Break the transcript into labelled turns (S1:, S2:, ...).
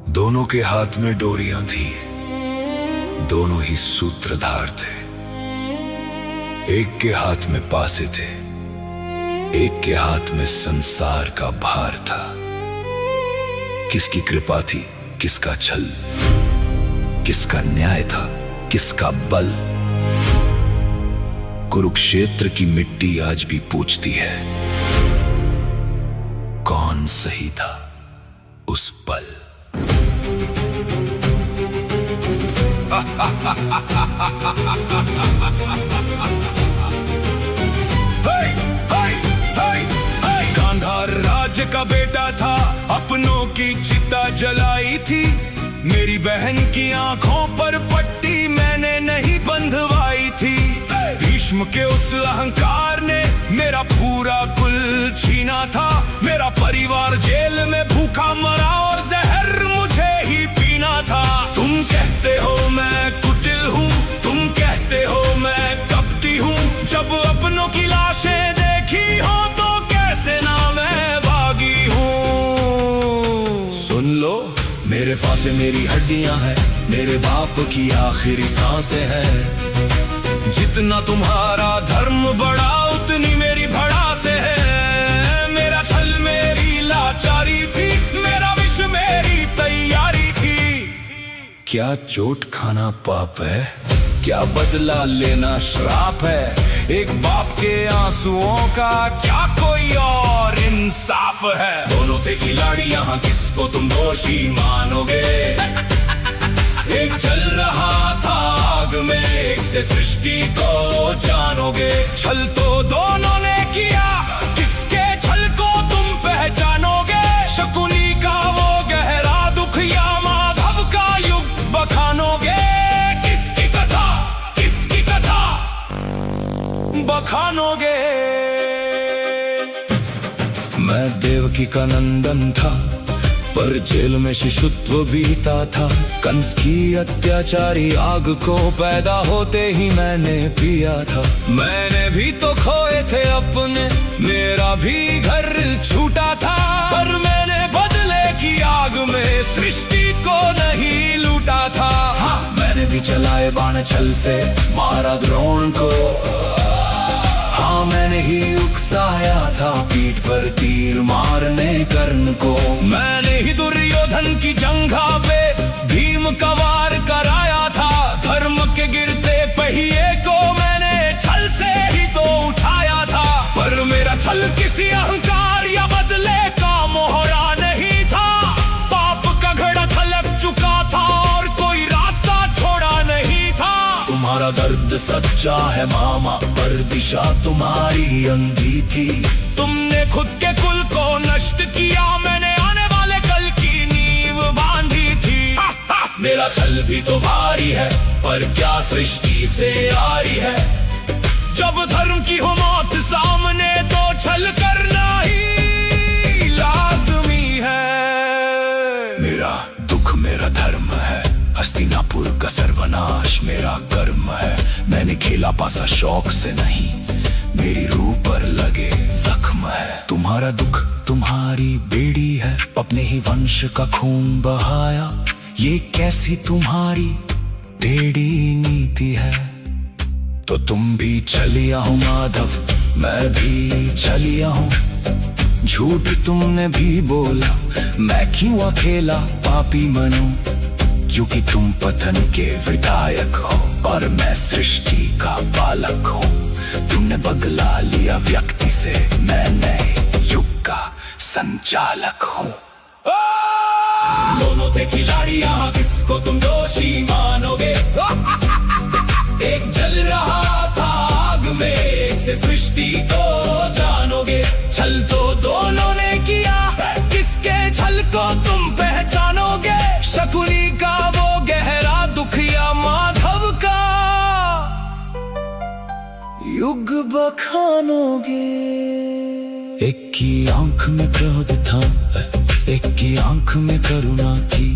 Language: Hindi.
S1: दोनों के हाथ में डोरियां थी, दोनों ही सूत्रधार थे। एक के हाथ में पासे थे, एक के हाथ में संसार का भार था। किसकी कृपा थी, किसका छल, किसका न्याय था, किसका बल। कुरुक्षेत्र की मिट्टी आज भी पूछती है, कौन सही था उस पल। गांधार राज्य का बेटा था, अपनों की चिता जलाई थी। मेरी बहन की आंखों पर पट्टी मैंने नहीं बंधवाई थी। भीष्म के उस अहंकार ने मेरा पूरा कुल छीना था। मेरा परिवार जेल में भूखा मरा और जहर मुझे ही पीना था। तुम कहते हो मैं कुटिल हूँ, तुम कहते हो मैं कपटी हूँ। जब अपनों की लाशें देखी हो तो कैसे ना मैं भागी हूँ। सुन लो, मेरे पास मेरी हड्डियां हैं, मेरे बाप की आखिरी सांसें हैं। जितना तुम्हारा धर्म बड़ा उतनी मेरी भड़ास है। मेरा छल मेरी लाचारी थी, मेरा विष मेरी तैयारी थी। क्या चोट खाना पाप है, क्या बदला लेना श्राप है। एक बाप के आंसुओं का क्या कोई और इंसाफ है। दोनों थे खिलाड़ी, यहाँ किसको तुम दोषी मानोगे। एक चल रहा था आग में, एक से सृष्टि को जानोगे। छल तो दोनों ने किया, किसके छल को तुम पहचानोगे। शकुनी का वो गहरा दुख या माधव का युग बखानोगे। किसकी कथा बखानोगे। मैं देवकी का नंदन था, पर जेल में शिशुत्व बीता था। कंस की अत्याचारी आग को पैदा होते ही मैंने पिया था। मैंने भी तो खोए थे अपने, मेरा भी घर छूटा था। पर मैंने बदले की आग में सृष्टि को नहीं लूटा था। हाँ, मैंने भी चलाए बाण छल से मारा द्रोण को। हाँ, मैंने ही उकसाया था पीठ पर तीर मारने कर्ण को। मैंने ही दुर्योधन की जंघा पे भीम का वार कराया था। धर्म के गिरते पहिए को मैंने छल से ही तो उठाया था। पर मेरा छल किसी अहंकार या बदले का मोहरा नहीं था। पाप का घड़ा छलक चुका था और कोई रास्ता छोड़ा नहीं था। तुम्हारा दर्द सच्चा है मामा, पर दिशा तुम्हारी अंधी थी। तुमने खुद के कुल को नष्ट किया, मैंने आने वाले कल की नींव बांधी थी। मेरा छल भी तो भारी है, पर क्या सृष्टि से यारी है। जब धर्म की हो मौत सामने तो छल करना ही लाजमी है। मेरा दुख मेरा धर्म है, हस्तिनापुर का सर्वनाश मेरा कर्म है। मैंने खेला पासा शौक से नहीं, मेरी रूह पर लगे जख्म है। तुम्हारा दुख तुम्हारी बेड़ी है, अपने ही वंश का खून बहाया। ये कैसी तुम्हारी टेढ़ी नीति है। तो तुम भी छलिया हो माधव, मैं भी छलिया हूँ। झूठ तुमने भी बोला, मैं क्यों अकेला पापी बनूं। क्योंकि तुम पतन के विधायक हो और मैं सृष्टि का बालक हूँ। तुमने बदला लिया व्यक्ति से, मैं नए युग का संचालक हूँ। दोनों थे खिलाड़ी, यहाँ किसको तुम दोषी मानोगे। एक जल रहा था आग में, एक से सृष्टि को जानोगे। छल तो दोनों ने किया, किसके छल को तुम पहचानोगे। शकुनी का वो गहरा दुख या माधव का युग बखानोगे। एक की आंख में क्रोध था, एक की आंख में करुणा थी।